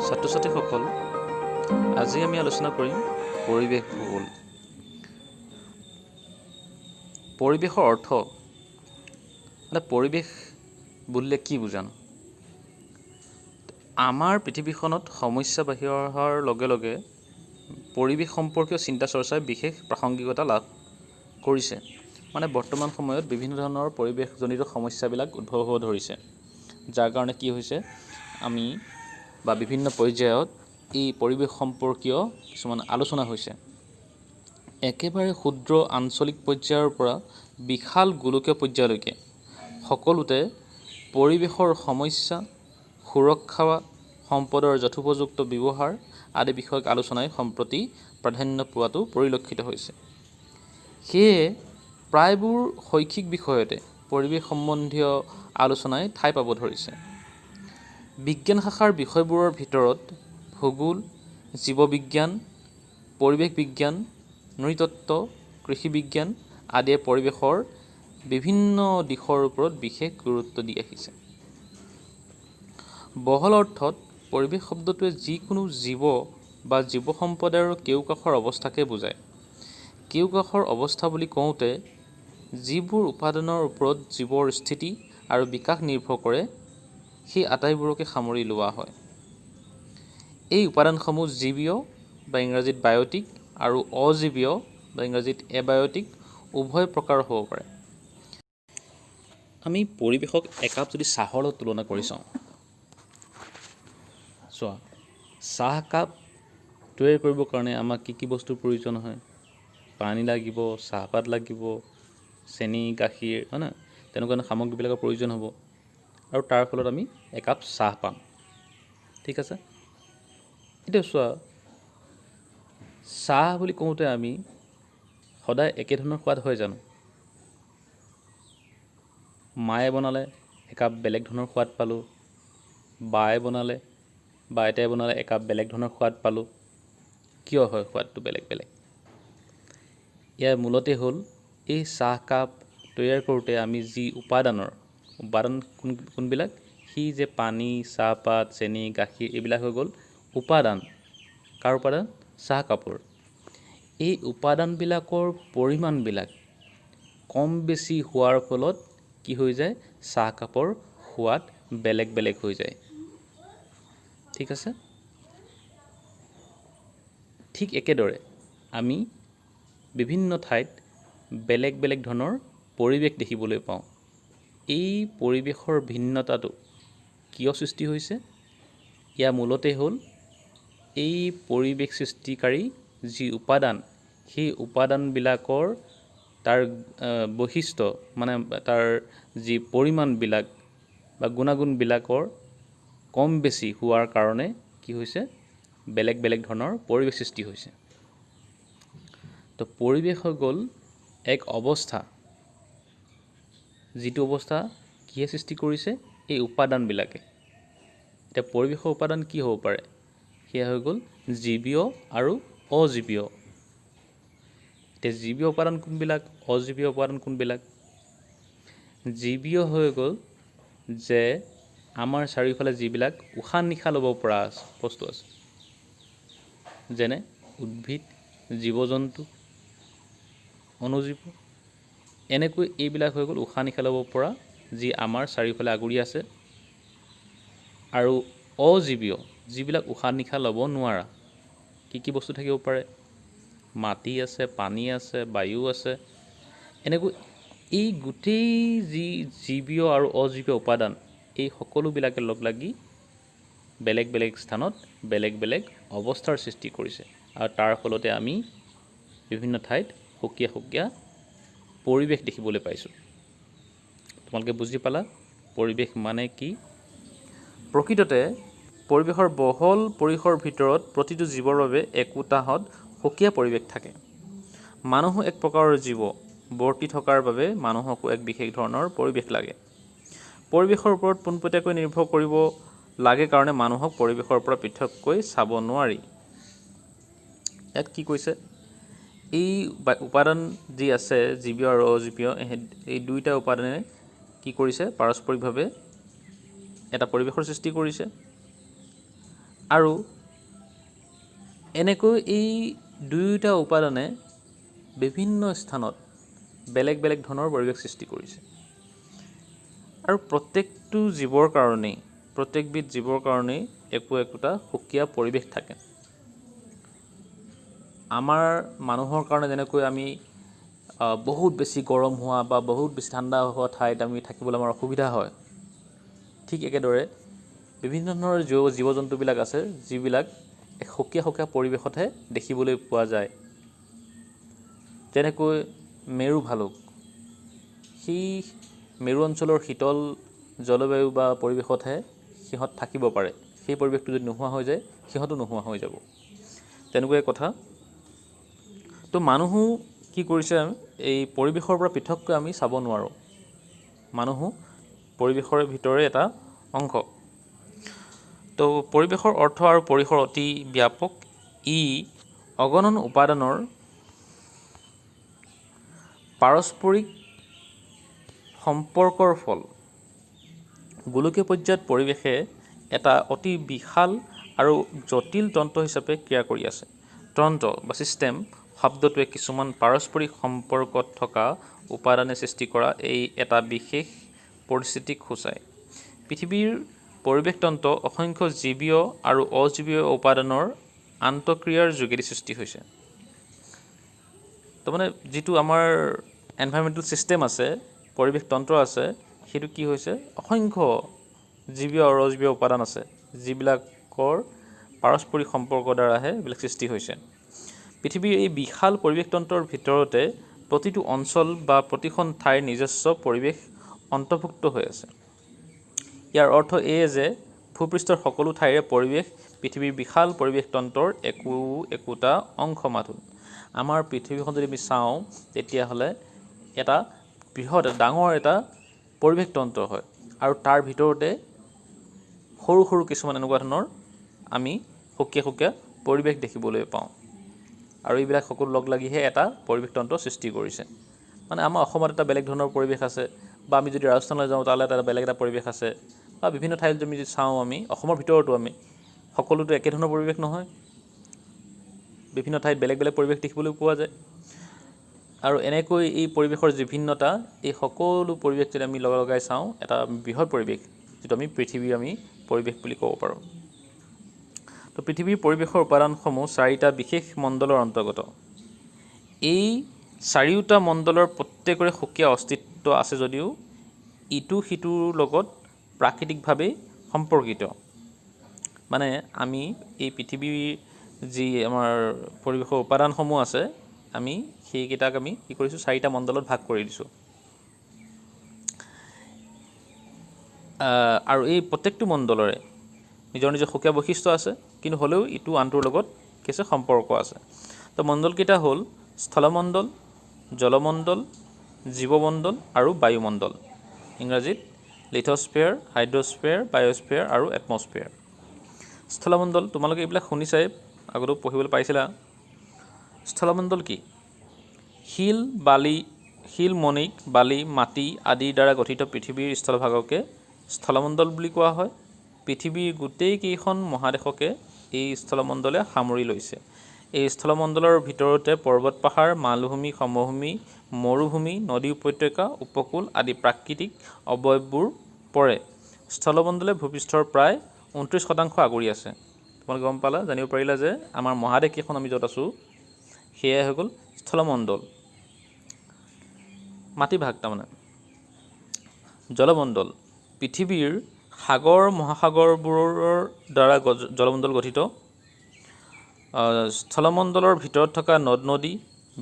ছাত্ৰ-ছাত্ৰীসকল, আজি আমি আলোচনা কৰিম পৰিৱেশ ভূগোল। পৰিৱেশৰ অৰ্থ পৰিৱেশ বুলিলে কি বুজানো? আমাৰ পৃথিৱীখনত সমস্যা বাঢ়ি অহাৰ লগে লগে পৰিৱেশ সম্পৰ্কীয় চিন্তা চৰ্চাই বিশেষ প্ৰাসংগিকতা লাভ কৰিছে। বৰ্তমান সময়ত বিভিন্ন ধৰণৰ পৰিৱেশজনিত সমস্যাবিলাক উদ্ভৱ হ'ব ধৰিছে, যাৰ কাৰণে কি হৈছে আমি বিভিন্ন পৰ্যায়ত এই পৰিৱেশ সম্পৰ্কীয় কিছুমান আলোচনা হৈছে। একেবাৰে ক্ষুদ্ৰ আঞ্চলিক পৰ্যায়ৰ পৰা বিশাল গোলকীয় পৰ্যায়লৈকে সকলোতে পৰিৱেশৰ সমস্যা, সুৰক্ষা, সম্পদৰ যথোপযুক্ত ব্যৱহাৰ আদি বিষয়ক আলোচনাই সম্প্ৰতি প্ৰাধান্য পোৱাটো পৰিলক্ষিত হৈছে। সেয়ে প্ৰায়বোৰ শৈক্ষিক বিষয়তে পৰিৱেশ সম্বন্ধীয় আলোচনাই ঠাই পাব ধৰিছে। বিজ্ঞান শাখাৰ বিষয়বোৰৰ ভিতৰত ভূগোল, জীৱবিজ্ঞান, পৰিৱেশ বিজ্ঞান, নৃতত্ত্ব, কৃষি বিজ্ঞান আদিয়ে পৰিৱেশৰ বিভিন্ন দিশৰ ওপৰত বিশেষ গুৰুত্ব দি আহিছে। বহল অৰ্থত পৰিৱেশ শব্দটোৱে যিকোনো জীৱ বা জীৱ সম্প্ৰদায়ৰ কেওকাষৰ অৱস্থাকে বুজায়। কেওকাষৰ অৱস্থা বুলি কওঁতে যিবোৰ উপাদানৰ ওপৰত জীৱৰ স্থিতি আৰু বিকাশ নিৰ্ভৰ কৰে সেই আটাইবোৰকে সামৰি লোৱা হয়। এই উপাদানসমূহ জীৱীয় বা ইংৰাজীত বায়'টিক আৰু অজীৱীয় বা ইংৰাজীত এবায়'টিক উভয় প্ৰকাৰৰ হ'ব পাৰে। আমি পৰিৱেশক একাপ যদি চাহৰ লগত তুলনা কৰি চাওঁ, চাহকাপ তৈয়াৰ কৰিবৰ কাৰণে আমাক কি বস্তুৰ প্ৰয়োজন হয়? পানী লাগিব, চাহপাত লাগিব, চেনি, গাখীৰ, হয় না? তেনেকুৱা সামগ্ৰীবিলাকৰ প্ৰয়োজন হ'ব আৰু তাৰ ফলত আমি একাপ চাহ পাম। ঠিক আছে? এতিয়া চাহ বুলি কওঁতে আমি সদায় একেধৰণৰ সোৱাদ হয় জানো? মায়ে বনালে একাপ বেলেগ ধৰণৰ সোৱাদ পালোঁ, বায়ে বনালে বা আইতাই বনালে একাপ বেলেগ ধৰণৰ সোৱাদ পালোঁ। কিয় হয় সোৱাদটো বেলেগ বেলেগ? ইয়াৰ মূলতে হ'ল এই চাহকাপ তৈয়াৰ কৰোঁতে আমি যি উপাদান কোনবিলাক? সি যে পানী, চাহপাত, চেনি, গাখীৰ এইবিলাক হৈ গ'ল উপাদান। কাৰ উপাদান? চাহকাপৰ। এই উপাদানবিলাকৰ পৰিমাণবিলাক কম বেছি হোৱাৰ ফলত কি হৈ যায়? চাহকাপৰ সোৱাদ বেলেগ বেলেগ হৈ যায়। ঠিক আছে? ঠিক একেদৰে আমি বিভিন্ন ঠাইত বেলেগ বেলেগ ধৰণৰ পৰিৱেশ দেখিবলৈ পাওঁ। এই পৰিৱেশৰ ভিন্নতাটো কিয় সৃষ্টি হৈছে? ইয়াৰ মূলতে হ'ল এই পৰিৱেশ সৃষ্টিকাৰী যি উপাদান, সেই উপাদানবিলাকৰ তাৰ বৈশিষ্ট্য তাৰ যি পৰিমাণবিলাক বা গুণাগুণবিলাকৰ কম বেছি হোৱাৰ কাৰণে কি হৈছে? বেলেগ বেলেগ ধৰণৰ পৰিৱেশ সৃষ্টি হৈছে। তো পৰিৱেশ হৈ গ'ল এক অৱস্থা, যিটো অৱস্থা কিহে সৃষ্টি কৰিছে? এই উপাদানবিলাকে। এতিয়া পৰিৱেশৰ উপাদান কি হ'ব পাৰে? সেয়া হৈ গ'ল জীৱীয় আৰু অজীৱীয়। এতিয়া জীৱীয় উপাদান কোনবিলাক? অজীৱীয় উপাদান কোনবিলাক? জীৱীয় হৈ গ'ল যে আমাৰ চাৰিওফালে যিবিলাক উশাহ নিশাহ ল'ব পৰা বস্তু আছে, যেনে উদ্ভিদ, জীৱ-জন্তু, অণুজীৱ, এনেকৈ এইবিলাক হৈ গ'ল উশাহ নিশাহ ল'ব পৰা যি আমাৰ চাৰিওফালে আগুৰি আছে। আৰু অজীৱীয় যিবিলাক উশাহ নিশাহ ল'ব নোৱাৰা, কি বস্তু থাকিব পাৰে? মাটি আছে, পানী আছে, বায়ু আছে। এনেকৈ এই গোটেই যি জীৱীয় আৰু অজীৱীয় উপাদান, এই সকলোবিলাকে লগ লাগি বেলেগ বেলেগ স্থানত বেলেগ বেলেগ অৱস্থাৰ সৃষ্টি কৰিছে আৰু তাৰ ফলতে আমি বিভিন্ন ঠাইত সুকীয়া সুকীয়া পৰিৱেশ দেখিবলৈ পাইছোঁ। তোমালোকে বুজি পালা পৰিৱেশ মানে কি? প্ৰকৃততে পৰিৱেশৰ বহল পৰিসৰৰ ভিতৰত প্ৰতিটো জীৱৰ বাবে একোটাহঁত সুকীয়া পৰিৱেশ থাকে। মানুহো এক প্ৰকাৰৰ জীৱ, বৰ্তি থকাৰ বাবে মানুহকো এক বিশেষ ধৰণৰ পৰিৱেশ লাগে। পৰিৱেশৰ ওপৰত পোনপটীয়াকৈ নিৰ্ভৰ কৰিব লাগে কাৰণে মানুহক পৰিৱেশৰ পৰা পৃথককৈ চাব নোৱাৰি। ইয়াত কি কৈছে? এই উপাদান যি আছে জীৱীয় আৰু অজীৱীয়, এই দুয়োটা উপাদানে কি কৰিছে? পাৰস্পৰিকভাৱে এটা পৰিৱেশৰ সৃষ্টি কৰিছে। আৰু এনেকৈ এই দুয়োটা উপাদানে বিভিন্ন স্থানত বেলেগ বেলেগ ধৰণৰ পৰিৱেশ সৃষ্টি কৰিছে। আৰু প্ৰত্যেকটো জীৱৰ কাৰণেই, প্ৰত্যেকবিধ জীৱৰ কাৰণেই একোটা সুকীয়া পৰিৱেশ থাকে। আমাৰ মানুহৰ কাৰণে যেনেকৈ আমি বহুত বেছি গৰম হোৱা বা বহুত বেছি ঠাণ্ডা হোৱা ঠাইত আমি থাকিবলৈ আমাৰ অসুবিধা হয়, ঠিক একেদৰে বিভিন্ন ধৰণৰ জীৱ জন্তুবিলাক আছে যিবিলাক সুকীয়া সুকীয়া পৰিৱেশতহে দেখিবলৈ পোৱা যায়। যেনেকৈ মেৰু ভালুক, সেই মেৰু অঞ্চলৰ শীতল জলবায়ু বা পৰিৱেশতহে সিহঁত থাকিব পাৰে। সেই পৰিৱেশটো যদি নোহোৱা হৈ যায় সিহঁতো নোহোৱা হৈ যাব, তেনেকুৱাই কথা। তো মানুহো কি কৰিছে, এই পৰিৱেশৰ পৰা পৃথককৈ আমি চাব নোৱাৰোঁ। মানুহো পৰিৱেশৰ ভিতৰে এটা অংশ। তো পৰিৱেশৰ অৰ্থ আৰু পৰিসৰ অতি ব্যাপক। ই অগণন উপাদানৰ পাৰস্পৰিক সম্পৰ্কৰ ফল। গোলকীয় পৰ্যায়ত পৰিৱেশে এটা অতি বিশাল আৰু জটিল তন্ত্ৰ হিচাপে ক্ৰিয়া কৰি আছে। তন্ত্ৰ বা ছিষ্টেম শব্দটোৱে কিছুমান পাৰস্পৰিক সম্পৰ্কত থকা উপাদানে সৃষ্টি কৰা এটা বিশেষ পৰিস্থিতিক সূচায়। পৃথিৱীৰ পৰিৱেশতন্ত্ৰ অসংখ্য জীৱীয় আৰু অজীৱীয় উপাদানৰ আন্তঃক্ৰিয়াৰ যোগেদি সৃষ্টি হৈছে। তাৰমানে যিটো আমাৰ এনভাইৰমেণ্টেল ছিষ্টেম আছে, পৰিৱেশ তন্ত্ৰ আছে, সেইটো কি হৈছে, অসংখ্য জীৱীয় আৰু অজীৱীয় উপাদান আছে যিবিলাকৰ পাৰস্পৰিক সম্পৰ্কৰ দ্বাৰাহে এইবিলাক সৃষ্টি হৈছে। পৃথিৱীৰ এই বিশাল পৰিৱেশতন্ত্ৰৰ ভিতৰতে প্ৰতিটো অঞ্চল বা প্ৰতিখন ঠাইৰ নিজস্ব পৰিৱেশ অন্তৰ্ভুক্ত হৈ আছে। ইয়াৰ অৰ্থ এয়ে যে ভূপৃষ্ঠৰ সকলো ঠাইৰে পৰিৱেশ পৃথিৱীৰ বিশাল পৰিৱেশতন্ত্ৰৰ একোটা অংশ মাথোন। আমাৰ পৃথিৱীখন যদি আমি চাওঁ তেতিয়াহ'লে এটা বৃহৎ ডাঙৰ এটা পৰিৱেশতন্ত্ৰ হয়, আৰু তাৰ ভিতৰতে সৰু সৰু কিছুমান এনেকুৱা ধৰণৰ আমি সুকীয়া সুকীয়া পৰিৱেশ দেখিবলৈ পাওঁ। আৰু এইবিলাক সকলো লগ লাগিহে এটা পৰিৱেশতন্ত্ৰ সৃষ্টি কৰিছে। মানে আমাৰ অসমত এটা বেলেগ ধৰণৰ পৰিৱেশ আছে, বা আমি যদি ৰাজস্থানলৈ যাওঁ তালৈ এটা বেলেগ এটা পৰিৱেশ আছে, বা বিভিন্ন ঠাইত যদি চাওঁ আমি অসমৰ ভিতৰতো আমি সকলোতো একে ধৰণৰ পৰিৱেশ নহয়, বিভিন্ন ঠাইত বেলেগ বেলেগ পৰিৱেশ দেখিবলৈ পোৱা যায়। আৰু এনেকৈ এই পৰিৱেশৰ যি ভিন্নতা, এই সকলো পৰিৱেশ যদি আমি লগাই চাওঁ এটা বৃহৎ পৰিৱেশ, যিটো আমি পৃথিৱীৰ পৰিৱেশ বুলি ক'ব পাৰোঁ। তো পৃথিৱীৰ পৰিৱেশৰ উপাদানসমূহ 4টা বিশেষ মণ্ডলৰ অন্তৰ্গত। এই 4টা মণ্ডলৰ প্ৰত্যেকৰে সুকীয়া অস্তিত্ব আছে যদিও ইটো সিটোৰ লগত প্ৰাকৃতিকভাৱে সম্পৰ্কিত। মানে আমি এই পৃথিৱীৰ যি আমাৰ পৰিৱেশৰ উপাদানসমূহ আছে, আমি সেইকেইটাক আমি কি কৰিছোঁ, 4টা মণ্ডলত ভাগ কৰি দিছোঁ। আৰু এই প্ৰত্যেকটো মণ্ডলৰে নিজৰ নিজৰ সুকীয়া বৈশিষ্ট্য আছে, কিন্তু হ'লেও ইটো আনটোৰ লগত কিছু সম্পৰ্ক আছে। তো মণ্ডলকেইটা হ'ল স্থলমণ্ডল, জলমণ্ডল, জীৱমণ্ডল আৰু বায়ুমণ্ডল। ইংৰাজীত লিথস্ফিয়াৰ, হাইড্ৰস্ফিয়াৰ, বায়'স্ফিয়াৰ আৰু এটমস্ফিয়াৰ। স্থলমণ্ডল তোমালোকে এইবিলাক শুনিছাই, আগতেও পঢ়িবলৈ পাইছিলা। স্থলমণ্ডল কি? শিল, মণিক, বালি, মাটি আদিৰ দ্বাৰা গঠিত পৃথিৱীৰ স্থলভাগকে স্থলমণ্ডল বুলি কোৱা হয়। পৃথিৱীৰ গোটেইকেইখন মহাদেশকে এই স্থলমণ্ডলে সামৰি লৈছে। এই স্থলমণ্ডলৰ ভিতৰতে পৰ্বত পাহাৰ, মালভূমি, সমভূমি, মৰুভূমি, নদী উপত্যকা, উপকূল আদি প্ৰাকৃতিক অৱয়ৱবোৰ পৰে। স্থলমণ্ডলে ভূপৃষ্ঠৰ প্ৰায় 29% আগুৰি আছে। তোমালোকে গম পালা, জানিব পাৰিলা যে আমাৰ মহাদেশকেইখন আমি য'ত আছোঁ সেয়াই হৈ গ'ল স্থলমণ্ডল, মাটিভাগ তাৰমানে। জলমণ্ডল পৃথিৱীৰ সাগৰ মহাসাগৰবোৰৰ দ্বাৰা জলমণ্ডল গঠিত। স্থলমণ্ডলৰ ভিতৰত থকা নদ নদী,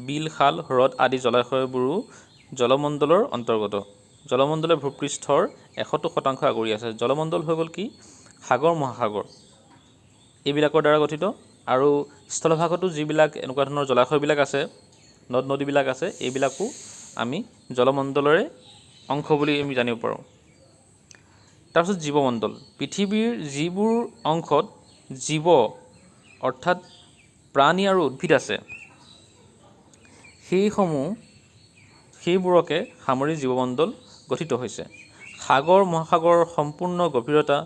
বিল, খাল, হ্ৰদ আদি জলাশয়বোৰো জলমণ্ডলৰ অন্তৰ্গত। জলমণ্ডলে ভূপৃষ্ঠৰ 71% আগুৰি আছে। জলমণ্ডল হৈ গ'ল কি? সাগৰ মহাসাগৰ এইবিলাকৰ দ্বাৰা গঠিত। আৰু স্থলভাগতো যিবিলাক এনেকুৱা ধৰণৰ জলাশয়বিলাক আছে, নদ নদীবিলাক আছে, এইবিলাকো আমি জলমণ্ডলৰে অংশ বুলি আমি জানিব পাৰোঁ। তাৰপিছত জীৱমণ্ডল পৃথিৱীৰ যিবোৰ অংশত জীৱ অৰ্থাৎ প্ৰাণী আৰু উদ্ভিদ আছে, সেইবোৰকে সামৰি জীৱমণ্ডল গঠিত হৈছে। সাগৰ মহাসাগৰৰ সম্পূৰ্ণ গভীৰতা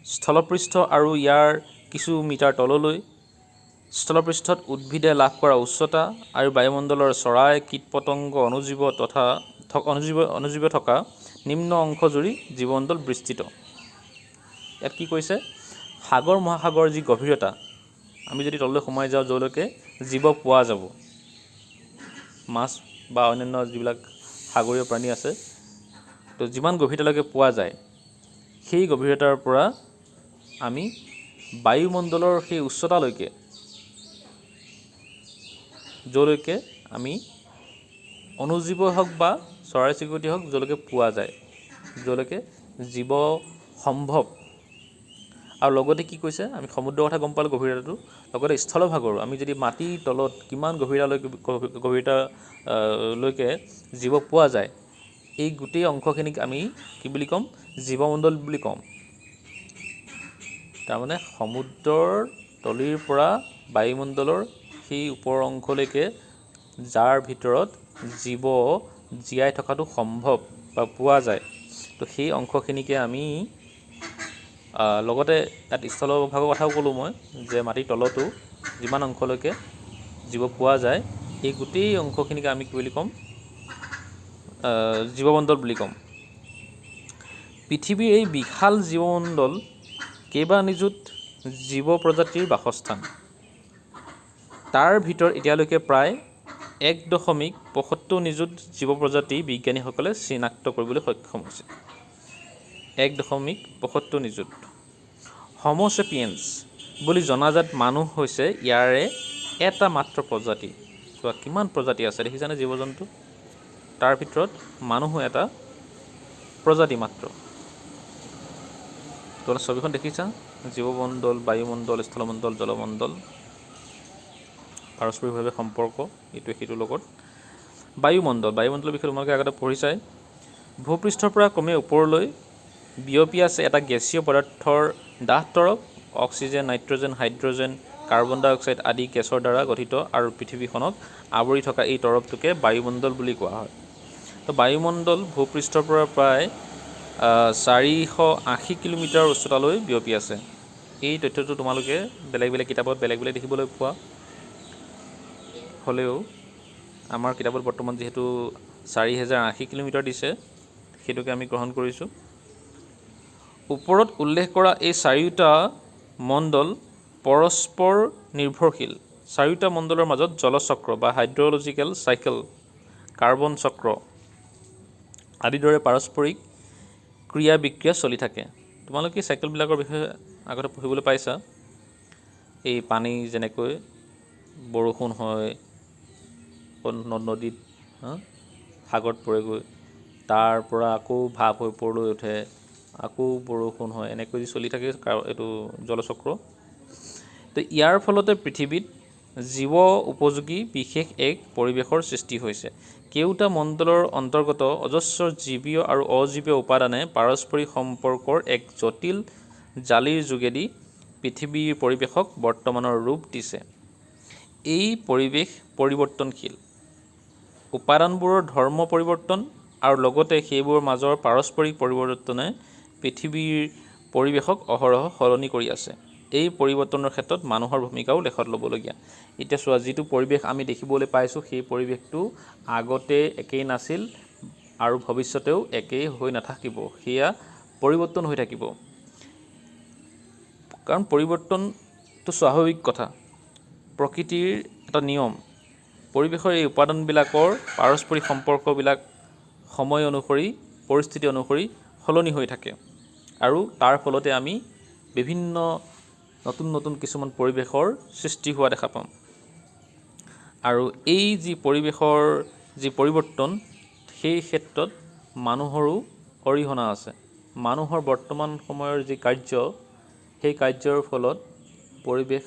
স্থলপৃষ্ঠ আৰু ইয়াৰ কিছু মিটাৰ তললৈ, স্থলপৃষ্ঠত উদ্ভিদে লাভ কৰা উচ্চতা আৰু বায়ুমণ্ডলৰ চৰাই, কীট-পতংগ, অনুজীৱ থকা নিম্ন অংশ জুৰি জীৱমণ্ডল বিস্তৃত। ইয়াত কি কৈছে, সাগৰ মহাসাগৰৰ যি গভীৰতা, আমি যদি তললৈ সোমাই যাওঁ য'লৈকে জীৱ পোৱা যাব, মাছ বা অন্যান্য যিবিলাক সাগৰীয় প্ৰাণী আছে, তো যিমান গভীৰতালৈকে পোৱা যায়, সেই গভীৰতাৰ পৰা আমি বায়ুমণ্ডলৰ সেই উচ্চতালৈকে, য'লৈকে আমি অনুজীৱ হওক বা চৰাই চিৰিকটি হওক, য'লৈকে পোৱা যায়, য'লৈকে জীৱ সম্ভৱ। আৰু লগতে কি কৈছে, আমি সমুদ্ৰৰ কথা গম পালোঁ গভীৰতাটো, লগতে স্থলভাগৰো আমি যদি মাটিৰ তলত কিমান গভীৰতালৈকে জীৱ পোৱা যায়, এই গোটেই অংশখিনিক আমি কি বুলি ক'ম, জীৱমণ্ডল বুলি ক'ম। তাৰমানে সমুদ্ৰৰ তলিৰ পৰা বায়ুমণ্ডলৰ সেই ওপৰৰ অংশলৈকে যাৰ ভিতৰত জীৱ জীয়াই থকাটো সম্ভৱ বা পোৱা যায়, তো সেই অংশখিনিকে আমি লগতে ইয়াত স্থলভাগৰ কথাও ক'লোঁ মই, যে মাটিৰ তলতো যিমান অংশলৈকে জীৱ পোৱা যায়, এই গোটেই অংশখিনিকে আমি কি বুলি ক'ম, জীৱমণ্ডল বুলি ক'ম। পৃথিৱীৰ এই বিশাল জীৱমণ্ডল কেইবা নিযুত জীৱ প্ৰজাতিৰ বাসস্থান। তাৰ ভিতৰত এতিয়ালৈকে প্ৰায় 1.75 নিযুত জীৱ প্ৰজাতি বিজ্ঞানীসকলে চিনাক্ত কৰিবলৈ সক্ষম হৈছে। 1.75 নিযুত। হোমো চেপিয়েন্স বুলি জনাজাত মানুহ হৈছে ইয়াৰে এটা মাত্ৰ প্ৰজাতি। চোৱা কিমান প্ৰজাতি আছে দেখিছানে জীৱ জন্তু, তাৰ ভিতৰত মানুহো এটা প্ৰজাতি মাত্ৰ। তোমালোকে ছবিখন দেখিছা, জীৱমণ্ডল, বায়ুমণ্ডল, স্থলমণ্ডল, জলমণ্ডল, পাৰস্পৰিকভাৱে সম্পৰ্ক এইটোৱে সেইটোৰ লগত। বায়ুমণ্ডলৰ বিষয়ে তোমালোকে আগতে পঢ়িছাই। ভূপৃষ্ঠৰ পৰা ক্ৰমে ওপৰলৈ বিয়পি আছে এটা গেছীয় পদাৰ্থৰ ডাঠ তৰপ, অক্সিজেন, নাইট্ৰজেন, হাইড্ৰজেন, কাৰ্বন ডাই অক্সাইড আদি গেছৰ দ্বাৰা গঠিত, আৰু পৃথিৱীখনক আৱৰি থকা এই তৰপটোকে বায়ুমণ্ডল বুলি কোৱা হয়। তো বায়ুমণ্ডল ভূপৃষ্ঠৰ পৰা প্ৰায় 480 কিলোমিটাৰ উচ্চতালৈ বিয়পি আছে। এই তথ্যটো তোমালোকে বেলেগ বেলেগ কিতাপত বেলেগ বেলেগ দেখিবলৈ পোৱা, হ'লেও আমাৰ কিতাপত বৰ্তমান যিহেতু 4080 কিলোমিটাৰ দিছে, সেইটোকে আমি গ্ৰহণ কৰিছোঁ। ওপৰত উল্লেখ কৰা এই চাৰিওটা মণ্ডল পৰস্পৰ নিৰ্ভৰশীল। চাৰিওটা মণ্ডলৰ মাজত জলচক্ৰ বা হাইড্ৰলজিকেল চাইকেল, কাৰ্বন চক্ৰ আদিৰ দৰে পাৰস্পৰিক ক্ৰিয়া বিক্ৰিয়া চলি থাকে। তোমালোকে এই চাইকেলবিলাকৰ বিষয়ে আগতে পঢ়িবলৈ পাইছা। এই পানী যেনেকৈ বৰষুণ হয়, নদীত সাগৰত পৰেগৈ, তাৰ পৰা আকৌ ভাপ হৈ ওপৰলৈ উঠে, আকৌ বৰষুণ হয়, এনেকৈ যি চলি থাকে এইটো জলচক্ৰ। তো ইয়াৰ ফলতে পৃথিৱীত জীৱ উপযোগী বিশেষ এক পৰিৱেশৰ সৃষ্টি হৈছে। কেওটা মণ্ডলৰ অন্তৰ্গত অজস্ৰ জীৱীয় আৰু অজীৱীয় উপাদানে পাৰস্পৰিক সম্পৰ্কৰ এক জটিল জালিৰ যোগেদি পৃথিৱীৰ পৰিৱেশক বৰ্তমানৰ ৰূপ দিছে। এই পৰিৱেশ পৰিৱৰ্তনশীল। উপাদানবোৰৰ ধৰ্ম পৰিৱৰ্তন আৰু লগতে সেইবোৰৰ মাজৰ পাৰস্পৰিক পৰিৱৰ্তনে পৃথিৱীৰ পৰিৱেশক অহৰহ সলনি কৰি আছে। এই পৰিৱৰ্তনৰ ক্ষেত্ৰত মানুহৰ ভূমিকাও লেখত ল'বলগীয়া। এতিয়া চোৱা, যিটো পৰিৱেশ আমি দেখিবলৈ পাইছোঁ, সেই পৰিৱেশটো আগতে একেই নাছিল আৰু ভৱিষ্যতেও একেই হৈ নাথাকিব, সেয়া পৰিৱৰ্তন হৈ থাকিব। কাৰণ পৰিৱৰ্তনটো স্বাভাৱিক কথা, প্ৰকৃতিৰ এটা নিয়ম। পৰিৱেশৰ এই উপাদানবিলাকৰ পাৰস্পৰিক সম্পৰ্কবিলাক সময় অনুসৰি, পৰিস্থিতি অনুসৰি সলনি হৈ থাকে, আৰু তাৰ ফলতে আমি বিভিন্ন নতুন নতুন কিছুমান পৰিৱেশৰ সৃষ্টি হোৱা দেখা পাম। আৰু এই যি পৰিৱেশৰ যি পৰিৱৰ্তন, সেই ক্ষেত্ৰত মানুহৰো অৰিহণা আছে। মানুহৰ বৰ্তমান সময়ৰ যি কাৰ্য, সেই কাৰ্যৰ ফলত পৰিৱেশ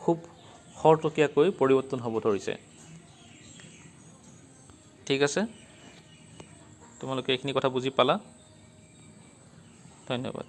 খুব খৰতকীয়াকৈ পৰিৱৰ্তন হ'ব ধৰিছে। ঠিক আছে, তোমালোকে এইখিনি কথা বুজি পালা? ধন্যবাদ।